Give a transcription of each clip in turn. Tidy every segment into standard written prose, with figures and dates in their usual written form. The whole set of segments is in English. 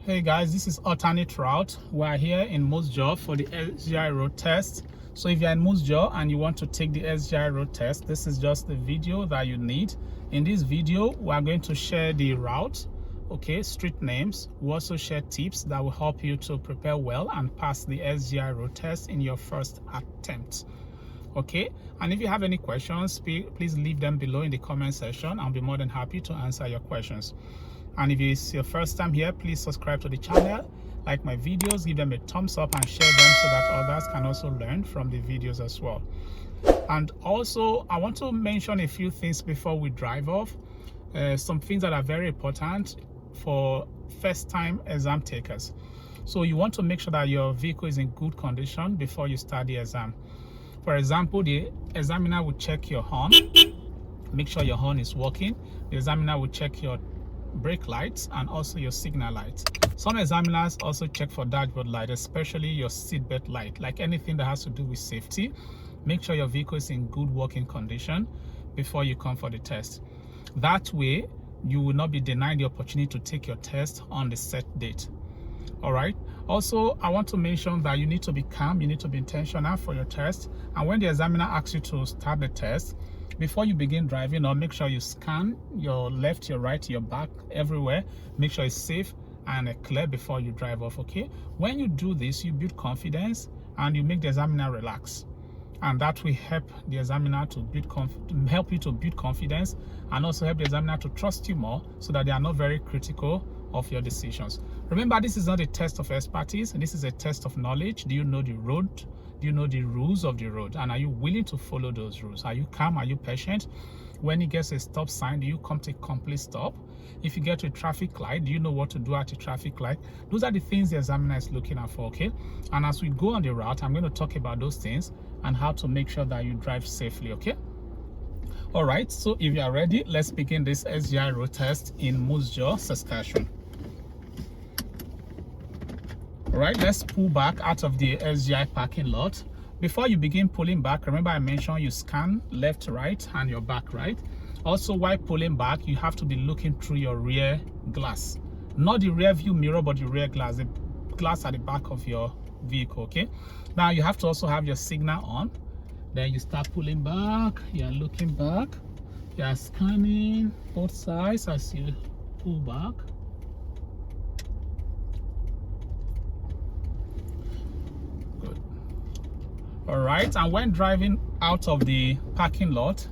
Hey guys, this is alternate route. We are here in Moose Jaw for the SGI road test. So if you're in Moose Jaw and you want to take the SGI road test, this is just the video that you need. In this video, we are going to share the route, okay, street names. We also share tips that will help you to prepare well and pass the SGI road test in your first attempt. Okay, and if you have any questions, please leave them below in the comment section. I'll be more than happy to answer your questions. And if it's your first time here, please subscribe to the channel, like my videos, give them a thumbs up and share them so that others can also learn from the videos as well. And also, I want to mention a few things before we drive off. Some things that are very important for first-time exam takers. So you want to make sure that your vehicle is in good condition before you start the exam. For example, the examiner will check your horn, make sure your horn is working. The examiner will check your brake lights and also your signal lights. Some examiners also check for dashboard light, especially your seatbelt light. Like anything that has to do with safety, make sure your vehicle is in good working condition before you come for the test. That way, you will not be denied the opportunity to take your test on the set date. All right. Also, I want to mention that you need to be calm, you need to be intentional for your test. And when the examiner asks you to start the test, before you begin driving, or make sure you scan your left, your right, your back, everywhere. Make sure it's safe and clear before you drive off, okay? When you do this, you build confidence and you make the examiner relax. And that will help the examiner to help you to build confidence and also help the examiner to trust you more so that they are not very critical of your decisions. Remember, this is not a test of expertise. This is a test of knowledge. Do you know the road? Do you know the rules of the road? And are you willing to follow those rules? Are you calm? Are you patient? When you get a stop sign, do you come to a complete stop? If you get to a traffic light, do you know what to do at a traffic light? Those are the things the examiner is looking out for, okay? And as we go on the route, I'm going to talk about those things and how to make sure that you drive safely, okay? All right, so if you are ready, let's begin this SGI road test in Moose Jaw, Saskatchewan. All right, let's pull back out of the SGI parking lot. Before you begin pulling back, remember I mentioned you scan left, right, and your back, right? Also, while pulling back, you have to be looking through your rear glass. Not the rear view mirror, but the rear glass, the glass at the back of your vehicle, okay? Now, you have to also have your signal on. Then you start pulling back, you're looking back, you're scanning both sides as you pull back. All right, and when driving out of the parking lot,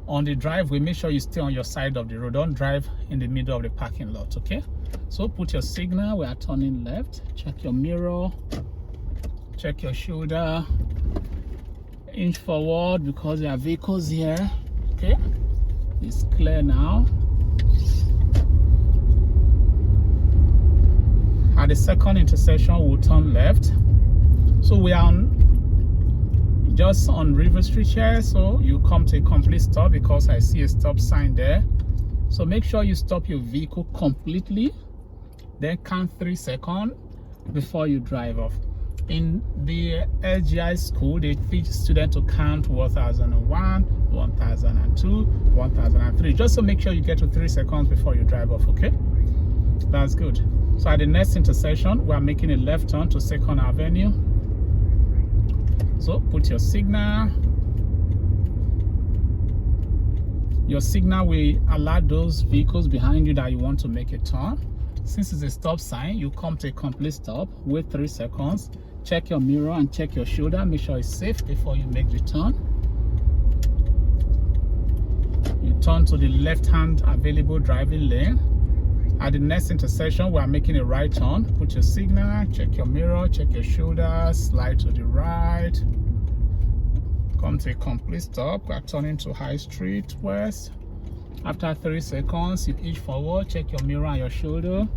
on the driveway, make sure you stay on your side of the road. Don't drive in the middle of the parking lot, okay? So put your signal, we are turning left. Check your mirror, check your shoulder, inch forward because there are vehicles here, okay? It's clear now. At the second intersection, we'll turn left. So we are just on River Street here, so you come to a complete stop because I see a stop sign there. So make sure you stop your vehicle completely, then count 3 seconds before you drive off. In the SGI school, they teach students to count 1001, 1002, 1003, just to make sure you get to 3 seconds before you drive off, okay? That's good. So at the next intersection, we are making a left turn to 2nd Avenue. So put your signal. Your signal will alert those vehicles behind you that you want to make a turn. Since it's a stop sign, you come to a complete stop, wait 3 seconds, check your mirror and check your shoulder, make sure it's safe before you make the turn. You turn to the left-hand available driving lane. At the next intersection, we are making a right turn. Put your signal, check your mirror, check your shoulder, slide to the right. Come to a complete stop. We are turning to High Street West. After 3 seconds, you inch forward, check your mirror and your shoulder.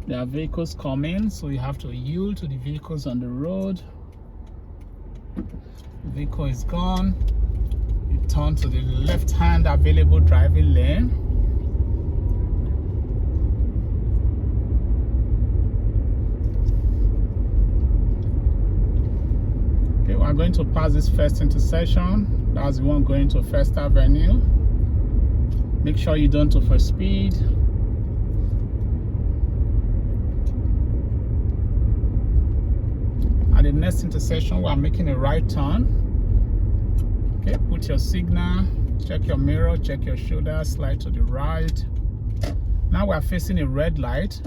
There are vehicles coming, so you have to yield to the vehicles on the road. The vehicle is gone. You turn to the left-hand available driving lane. We are going to pass this first intersection. That's the one going to First Avenue. Make sure you don't overspeed. next intersection, we are making a right turn. Okay, put your signal, check your mirror, check your shoulder, slide to the right. Now we are facing a red light.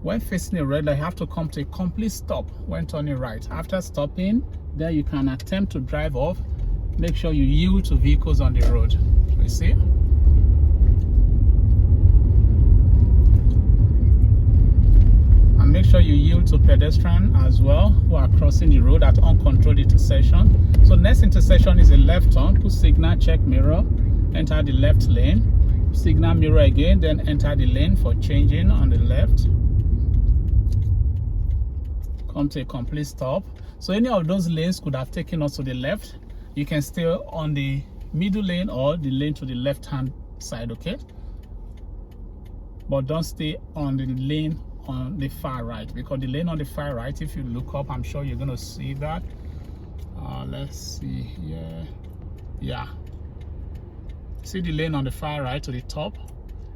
When facing a red light, you have to come to a complete stop when turning right. After stopping, then you can attempt to drive off. Make sure you yield to vehicles on the road. You see? And make sure you yield to pedestrians as well who are crossing the road at uncontrolled intersection. So next intersection is a left turn. Put signal, check mirror, enter the left lane. Signal, mirror again, then enter the lane for changing on the left. Come to a complete stop. So any of those lanes could have taken us to the left. You can stay on the middle lane or the lane to the left hand side, okay? But don't stay on the lane on the far right, because the lane on the far right, if you look up, I'm sure you're gonna see that. Let's see here. Yeah, see the lane on the far right to the top?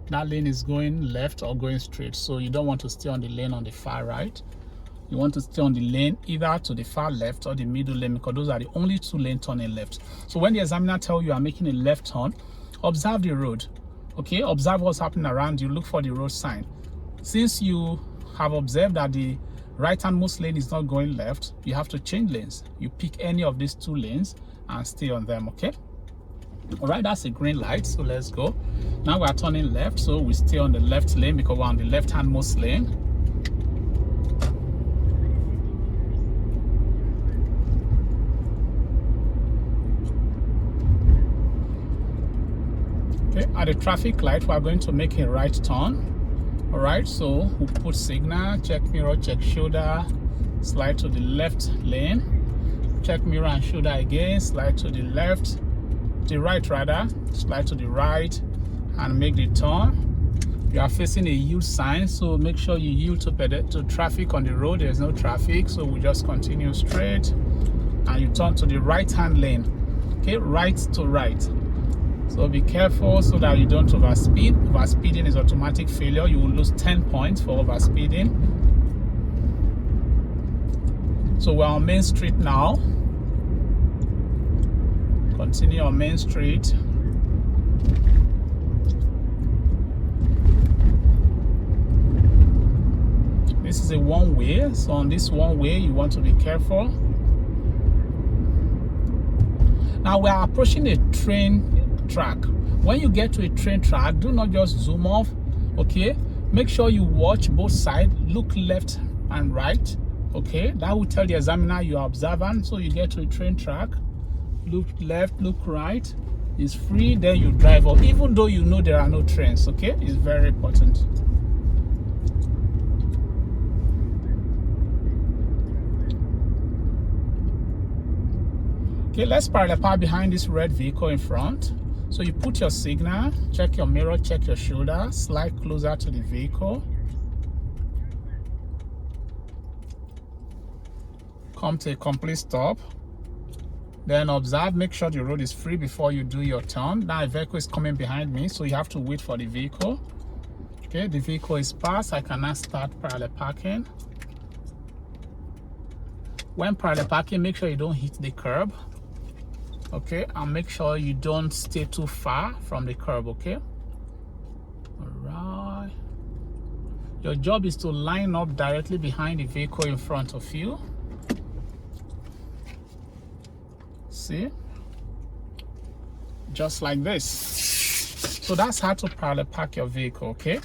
That lane is going left or going straight, so you don't want to stay on the lane on the far right. You want to stay on the lane either to the far left or the middle lane, because those are the only two lanes turning left. So when the examiner tells you are making a left turn, observe the road, okay? Observe what's happening around you, look for the road sign. Since you have observed that the right-handmost lane is not going left, you have to change lanes. You pick any of these two lanes and stay on them, okay? All right, that's a green light, so let's go. Now we are turning left, so we stay on the left lane because we're on the left-handmost lane. Okay, at the traffic light, we are going to make a right turn. All right, so we'll put signal, check mirror, check shoulder, slide to the left lane, check mirror and shoulder again, slide to the left, the right rather, slide to the right and make the turn. You are facing a yield sign, so make sure you yield to traffic on the road. There's no traffic, so we just continue straight and you turn to the right hand lane. Okay, right to right. So be careful so that you don't overspeed. Overspeeding is automatic failure. You will lose 10 points for overspeeding. So we're on Main Street now. Continue on Main Street. This is a one-way, so on this one-way you want to be careful. Now we are approaching a train track. When you get to a train track, do not just zoom off, okay? Make sure you watch both sides, look left and right, okay? That will tell the examiner you are observant. So you get to a train track, look left, look right, it's free, then you drive off, even though you know there are no trains, okay? It's very important. Okay, let's parallel park behind this red vehicle in front. So you put your signal, check your mirror, check your shoulder, slide closer to the vehicle. Come to a complete stop. Then observe, make sure the road is free before you do your turn. Now a vehicle is coming behind me, so you have to wait for the vehicle. Okay, the vehicle is passed. I can now start parallel parking. When parallel parking, make sure you don't hit the curb. Okay, and make sure you don't stay too far from the curb, okay? All right. Your job is to line up directly behind the vehicle in front of you. See? Just like this. So that's how to parallel park your vehicle, okay?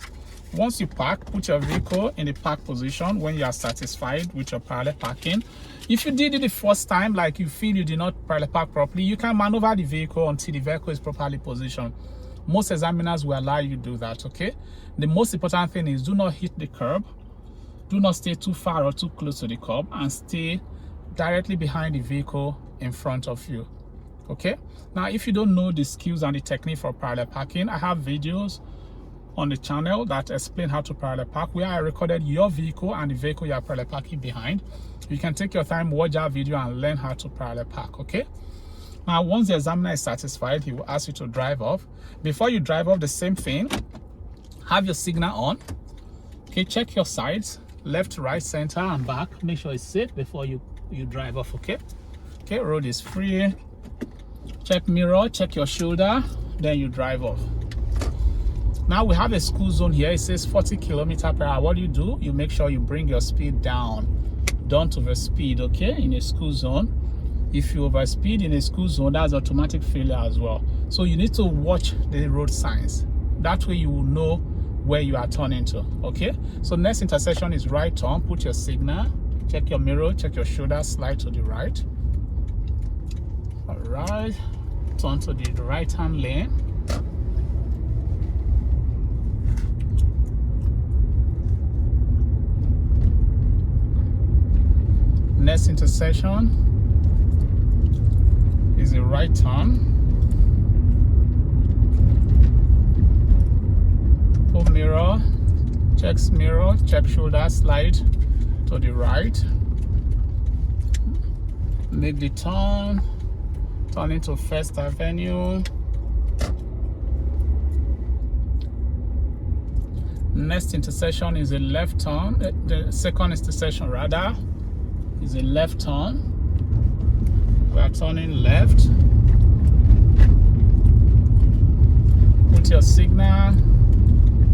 Once you park, put your vehicle in the park position when you are satisfied with your parallel parking. If you did it the first time, like you feel you did not parallel park properly, you can maneuver the vehicle until the vehicle is properly positioned. Most examiners will allow you to do that, okay? The most important thing is do not hit the curb, do not stay too far or too close to the curb, and stay directly behind the vehicle in front of you, okay? Now, if you don't know the skills and the technique for parallel parking, I have videos on the channel that explain how to parallel park, where I recorded your vehicle and the vehicle you are parallel parking behind. You can take your time, watch that video and learn how to parallel park, okay? Now, once the examiner is satisfied, he will ask you to drive off. Before you drive off, the same thing, have your signal on, okay? Check your sides, left, right, center, and back. Make sure it's safe before you you drive off. Okay, road is free. Check mirror, check your shoulder, then you drive off. Now we have a school zone here. It says 40 km/h. What do? You make sure you bring your speed down. Don't overspeed, okay, in a school zone. If you overspeed in a school zone, that's automatic failure as well. So you need to watch the road signs. That way you will know where you are turning to, okay? So next intersection is right turn. Put your signal, check your mirror, check your shoulder, slide to the right. All right, turn to the right-hand lane. Next intersection is a right turn. Pull mirror, check shoulder, slide to the right. Make the turn into First Avenue. Next intersection is a left turn. The second intersection rather is a left turn. We are turning left. Put your signal,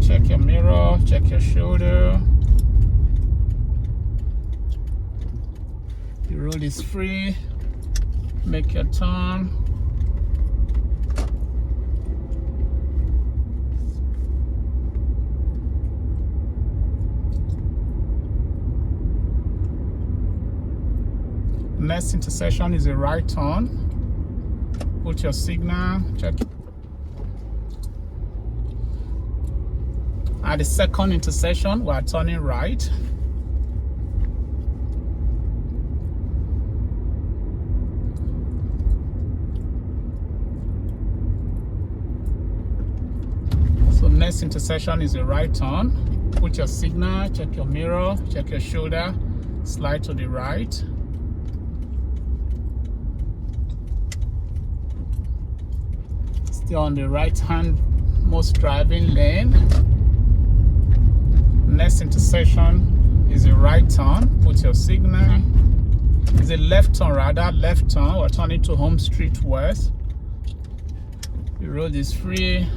check your mirror, check your shoulder. The road is free. Make your turn. Next intersection is a right turn. Put your signal, check. At the second intersection, we are turning right. So next intersection is a right turn. Put your signal, check your mirror, check your shoulder, slide to the right. Stay on the right-hand most driving lane. Next intersection is a right turn. Put your signal. It's a left turn rather, left turn. We're turning to Home Street West. The road is free.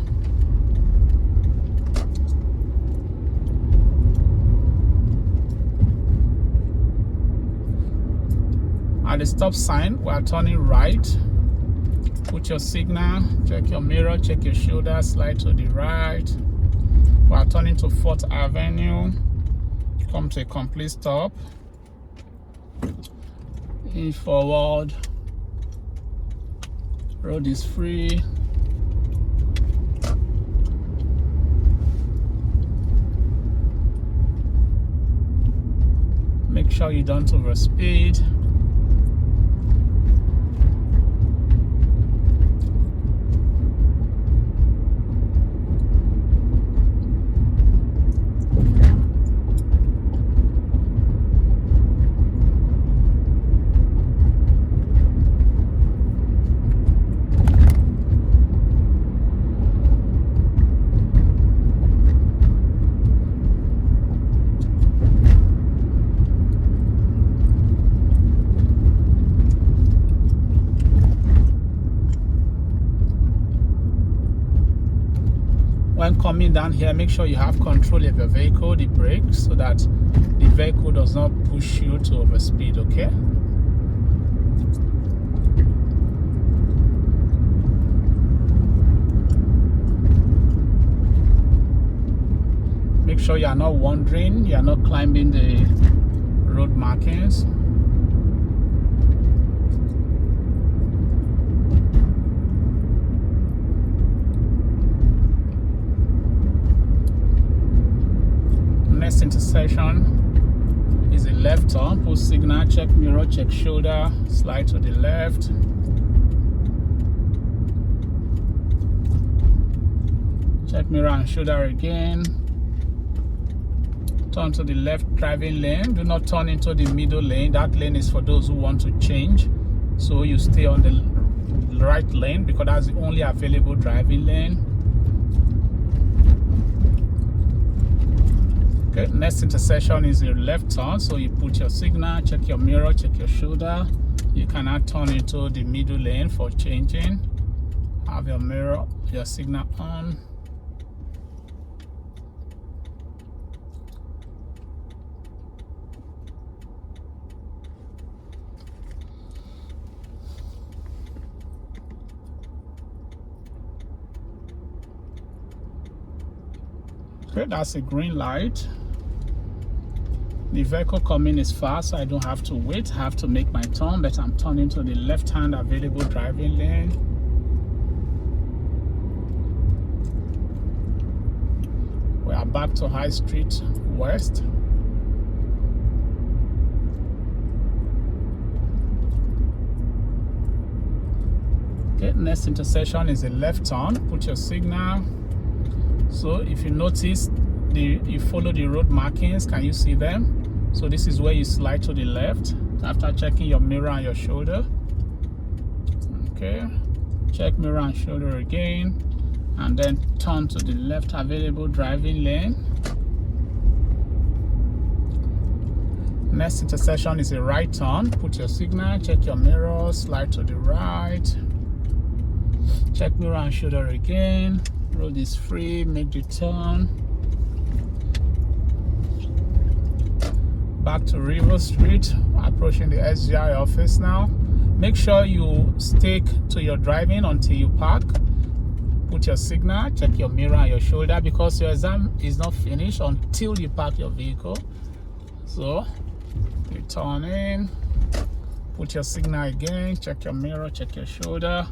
At the stop sign, we are turning right. Put your signal, check your mirror, check your shoulder, slide to the right. We are turning to 4th Avenue. Come to a complete stop. In forward. Road is free. Make sure you don't overspeed. When coming down here, make sure you have control of your vehicle, the brakes, so that the vehicle does not push you to overspeed, okay? Make sure you are not wandering, you are not climbing the road markings. Next intersection is a left turn. Put signal, check mirror, check shoulder, slide to the left. Check mirror and shoulder again. Turn to the left driving lane. Do not turn into the middle lane. That lane is for those who want to change. So you stay on the right lane because that's the only available driving lane. Okay, next intersection is your left turn. So you put your signal, check your mirror, check your shoulder. You can now turn into the middle lane for changing. Have your mirror, your signal on. Okay, that's a green light. The vehicle coming is fast, so I don't have to wait. I have to make my turn, but I'm turning to the left-hand available driving lane. We are back to High Street West. Okay, next intersection is a left turn. Put your signal. So if you notice, you follow the road markings. Can you see them? So this is where you slide to the left after checking your mirror and your shoulder. Okay, check mirror and shoulder again, and then turn to the left available driving lane. Next intersection is a right turn. Put your signal, check your mirror, slide to the right, check mirror and shoulder again. Road is free, make the turn. Back to River Street, approaching the SGI office now. Make sure you stick to your driving until you park. Put your signal, check your mirror and your shoulder, because your exam is not finished until you park your vehicle. So you turn in, put your signal again, check your mirror, check your shoulder,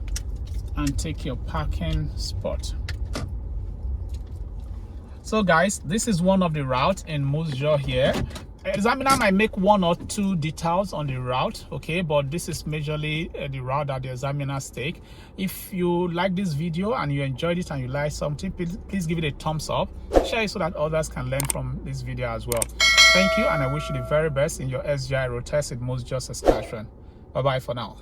and take your parking spot. So guys, this is one of the routes in Moose Jaw here. Examiner might make one or two details on the route, okay, but this is majorly the route that the examiners take. If you like this video and you enjoyed it and you like something, please give it a thumbs up, share it so that others can learn from this video as well. Thank you, and I wish you the very best in your SGI road test in Moose Jaw, Saskatchewan. Bye bye for now.